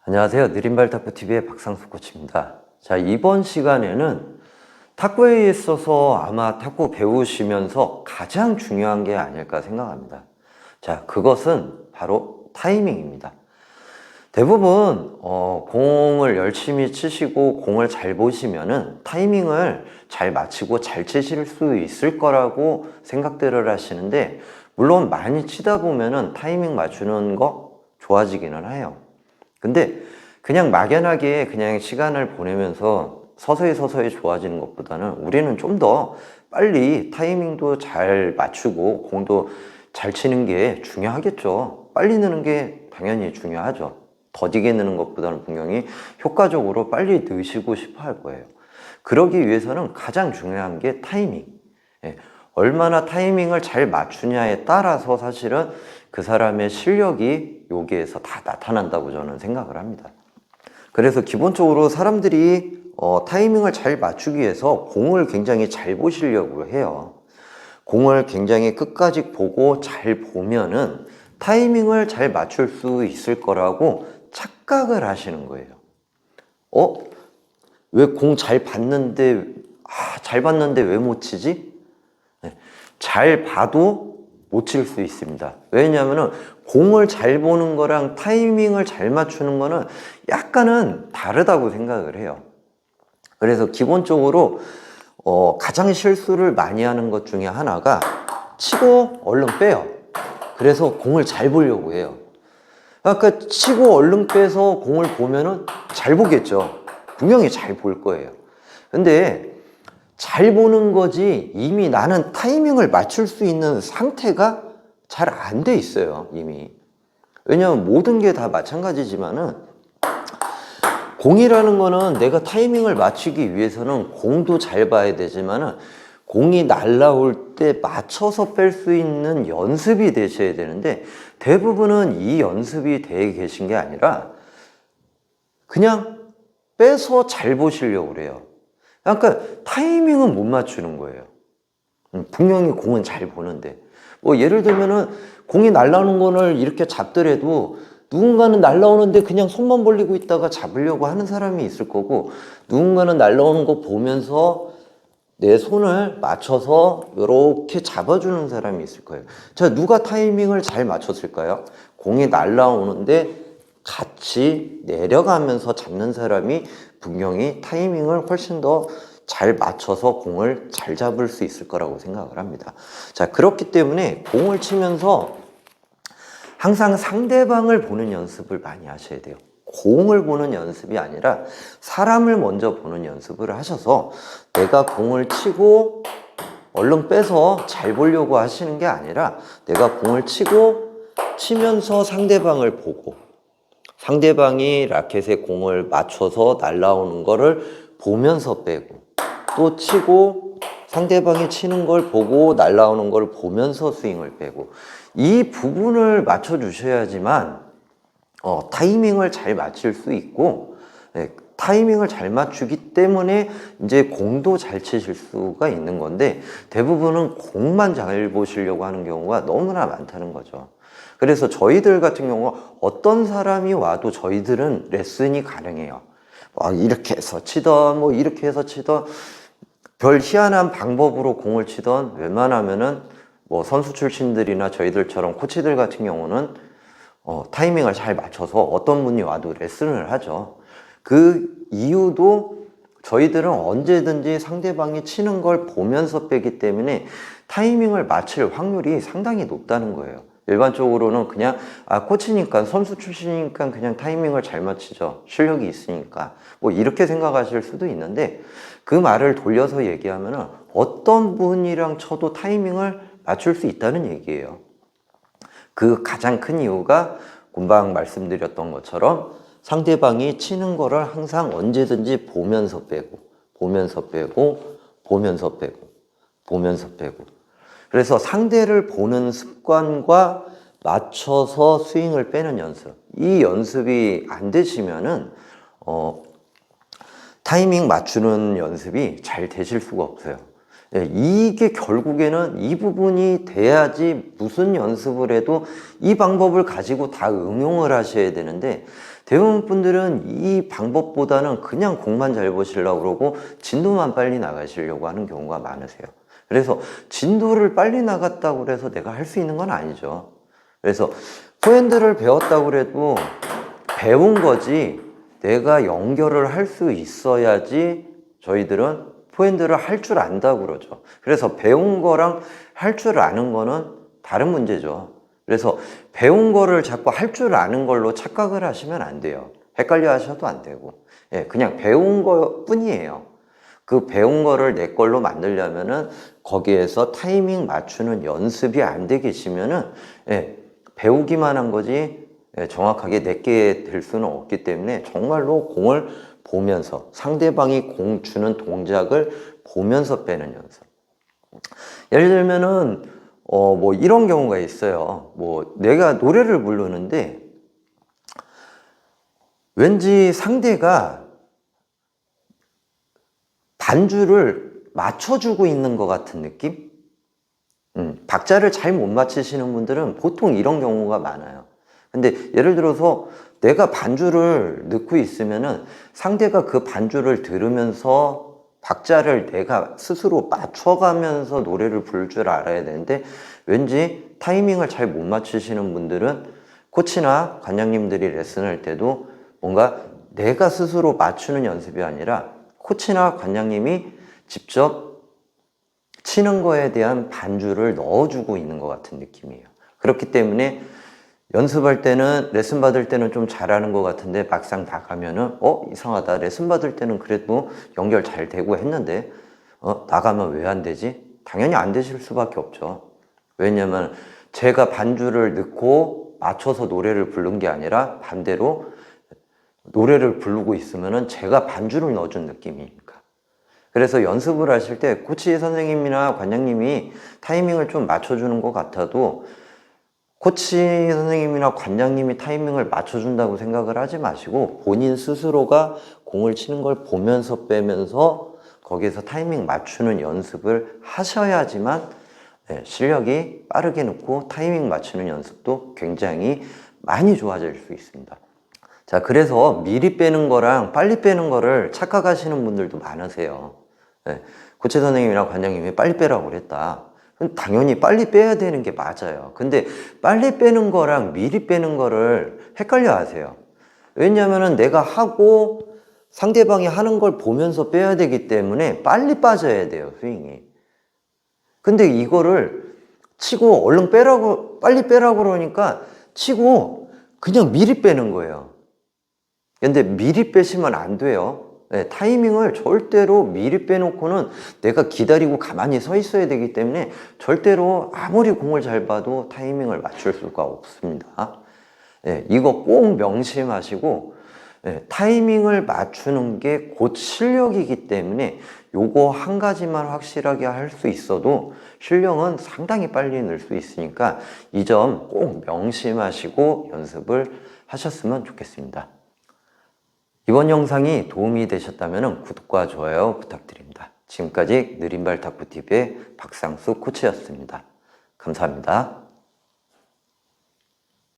안녕하세요. 느린발 탁구TV의 박상수 코치입니다. 자, 이번 시간에는 탁구에 있어서 아마 탁구 배우시면서 가장 중요한 게 아닐까 생각합니다. 자, 그것은 바로 타이밍입니다. 대부분 공을 열심히 치시고 공을 잘 보시면은 타이밍을 잘 맞추고 잘 치실 수 있을 거라고 생각들을 하시는데, 물론 많이 치다 보면은 타이밍 맞추는 거 좋아지기는 해요. 근데 그냥 막연하게 그냥 시간을 보내면서 서서히 좋아지는 것보다는 우리는 좀 더 빨리 타이밍도 잘 맞추고 공도 잘 치는 게 중요하겠죠. 빨리 느는 게 당연히 중요하죠. 더디게 느는 것보다는 분명히 효과적으로 빨리 느시고 싶어 할 거예요. 그러기 위해서는 가장 중요한 게 타이밍. 예, 얼마나 타이밍을 잘 맞추냐에 따라서 사실은 그 사람의 실력이 여기에서 다 나타난다고 저는 생각을 합니다. 그래서 기본적으로 사람들이 타이밍을 잘 맞추기 위해서 공을 굉장히 잘 보시려고 해요. 공을 굉장히 끝까지 보고 잘 보면은 타이밍을 잘 맞출 수 있을 거라고 착각을 하시는 거예요. 왜 공 잘 봤는데, 잘 봤는데 왜 못 치지? 네, 잘 봐도 못 칠 수 있습니다. 왜냐하면 공을 잘 보는 거랑 타이밍을 잘 맞추는 거는 약간은 다르다고 생각을 해요. 그래서 기본적으로 가장 실수를 많이 하는 것 중에 하나가 치고 얼른 빼요. 그래서 공을 잘 보려고 해요. 그러니까 치고 얼른 빼서 공을 보면은 잘 보겠죠. 분명히 잘 볼 거예요. 근데 잘 보는 거지 이미 나는 타이밍을 맞출 수 있는 상태가 잘 안 돼 있어요, 이미. 왜냐하면 모든 게 다 마찬가지지만은 공이라는 거는 내가 타이밍을 맞추기 위해서는 공도 잘 봐야 되지만은 공이 날라올 때 맞춰서 뺄 수 있는 연습이 되셔야 되는데, 대부분은 이 연습이 돼 계신 게 아니라 그냥 빼서 잘 보시려고 그래요. 그러니까 타이밍은 못 맞추는 거예요. 분명히 공은 잘 보는데, 뭐 예를 들면은 공이 날라오는 거를 이렇게 잡더라도 누군가는 날라오는데 그냥 손만 벌리고 있다가 잡으려고 하는 사람이 있을 거고, 누군가는 날라오는 거 보면서 내 손을 맞춰서 이렇게 잡아주는 사람이 있을 거예요. 자, 누가 타이밍을 잘 맞췄을까요? 공이 날라오는데 같이 내려가면서 잡는 사람이 분명히 타이밍을 훨씬 더 잘 맞춰서 공을 잘 잡을 수 있을 거라고 생각을 합니다. 자, 그렇기 때문에 공을 치면서 항상 상대방을 보는 연습을 많이 하셔야 돼요. 공을 보는 연습이 아니라 사람을 먼저 보는 연습을 하셔서, 내가 공을 치고 얼른 빼서 잘 보려고 하시는 게 아니라 내가 공을 치면서 상대방을 보고, 상대방이 라켓에 공을 맞춰서 날아오는 거를 보면서 빼고, 또 치고 상대방이 치는 걸 보고 날아오는 걸 보면서 스윙을 빼고, 이 부분을 맞춰 주셔야지만 타이밍을 잘 맞출 수 있고, 타이밍을 잘 맞추기 때문에 이제 공도 잘 치실 수가 있는 건데, 대부분은 공만 잘 보시려고 하는 경우가 너무나 많다는 거죠. 그래서 저희들 같은 경우 어떤 사람이 와도 저희들은 레슨이 가능해요. 이렇게 해서 치던, 뭐 이렇게 해서 치던, 별 희한한 방법으로 공을 치던, 웬만하면은 뭐 선수 출신들이나 저희들처럼 코치들 같은 경우는 타이밍을 잘 맞춰서 어떤 분이 와도 레슨을 하죠. 그 이유도 저희들은 언제든지 상대방이 치는 걸 보면서 빼기 때문에 타이밍을 맞출 확률이 상당히 높다는 거예요. 일반적으로는 그냥 코치니까, 선수 출신이니까 그냥 타이밍을 잘 맞추죠, 실력이 있으니까, 뭐 이렇게 생각하실 수도 있는데, 그 말을 돌려서 얘기하면은 어떤 분이랑 쳐도 타이밍을 맞출 수 있다는 얘기예요. 그 가장 큰 이유가 금방 말씀드렸던 것처럼 상대방이 치는 거를 항상 언제든지 보면서 빼고, 보면서 빼고, 보면서 빼고, 보면서 빼고. 그래서 상대를 보는 습관과 맞춰서 스윙을 빼는 연습, 이 연습이 안 되시면은 타이밍 맞추는 연습이 잘 되실 수가 없어요. 이게 결국에는 이 부분이 돼야지 무슨 연습을 해도 이 방법을 가지고 다 응용을 하셔야 되는데, 대부분 분들은 이 방법보다는 그냥 공만 잘 보시려고 그러고 진도만 빨리 나가시려고 하는 경우가 많으세요. 그래서 진도를 빨리 나갔다고 해서 내가 할 수 있는 건 아니죠. 그래서 포핸드를 배웠다고 해도 배운 거지 내가 연결을 할 수 있어야지 저희들은 포핸드를 할 줄 안다고 그러죠. 그래서 배운 거랑 할 줄 아는 거는 다른 문제죠. 그래서 배운 거를 자꾸 할 줄 아는 걸로 착각을 하시면 안 돼요. 헷갈려 하셔도 안 되고. 예, 그냥 배운 거 뿐이에요. 그 배운 거를 내 걸로 만들려면은 거기에서 타이밍 맞추는 연습이 안 돼 계시면은 예, 배우기만 한 거지 예, 정확하게 내게 될 수는 없기 때문에 정말로 공을 보면서 상대방이 공 주는 동작을 보면서 빼는 연습. 예를 들면은 뭐 이런 경우가 있어요. 뭐 내가 노래를 부르는데 왠지 상대가 반주를 맞춰주고 있는 것 같은 느낌? 박자를 잘 못 맞히시는 분들은 보통 이런 경우가 많아요. 근데 예를 들어서 내가 반주를 넣고 있으면은 상대가 그 반주를 들으면서 박자를 내가 스스로 맞춰가면서 노래를 부를 줄 알아야 되는데 왠지 타이밍을 잘 못 맞추시는 분들은 코치나 관장님들이 레슨할 때도 뭔가 내가 스스로 맞추는 연습이 아니라 코치나 관장님이 직접 치는 거에 대한 반주를 넣어주고 있는 것 같은 느낌이에요. 그렇기 때문에 연습할 때는 레슨 받을 때는 좀 잘하는 것 같은데 막상 나가면은 이상하다. 레슨 받을 때는 그래도 연결 잘 되고 했는데 나가면 왜 안 되지? 당연히 안 되실 수밖에 없죠. 왜냐면 제가 반주를 넣고 맞춰서 노래를 부른 게 아니라 반대로 노래를 부르고 있으면은 제가 반주를 넣어준 느낌이니까. 그래서 연습을 하실 때 코치 선생님이나 관장님이 타이밍을 좀 맞춰주는 것 같아도 코치 선생님이나 관장님이 타이밍을 맞춰준다고 생각을 하지 마시고 본인 스스로가 공을 치는 걸 보면서 빼면서 거기에서 타이밍 맞추는 연습을 하셔야지만 실력이 빠르게 넣고 타이밍 맞추는 연습도 굉장히 많이 좋아질 수 있습니다. 자, 그래서 미리 빼는 거랑 빨리 빼는 거를 착각하시는 분들도 많으세요. 코치 선생님이나 관장님이 빨리 빼라고 그랬다. 당연히 빨리 빼야 되는 게 맞아요. 근데 빨리 빼는 거랑 미리 빼는 거를 헷갈려 하세요. 왜냐하면 내가 하고 상대방이 하는 걸 보면서 빼야 되기 때문에 빨리 빠져야 돼요, 스윙이. 근데 이거를 치고 얼른 빼라고, 빨리 빼라고 그러니까 치고 그냥 미리 빼는 거예요. 근데 미리 빼시면 안 돼요. 타이밍을 절대로 미리 빼놓고는 내가 기다리고 가만히 서 있어야 되기 때문에 절대로 아무리 공을 잘 봐도 타이밍을 맞출 수가 없습니다. 이거 꼭 명심하시고 타이밍을 맞추는 게 곧 실력이기 때문에 요거 한 가지만 확실하게 할 수 있어도 실력은 상당히 빨리 늘 수 있으니까 이 점 꼭 명심하시고 연습을 하셨으면 좋겠습니다. 이번 영상이 도움이 되셨다면 구독과 좋아요 부탁드립니다. 지금까지 느린발 탁구TV의 박상수 코치였습니다. 감사합니다.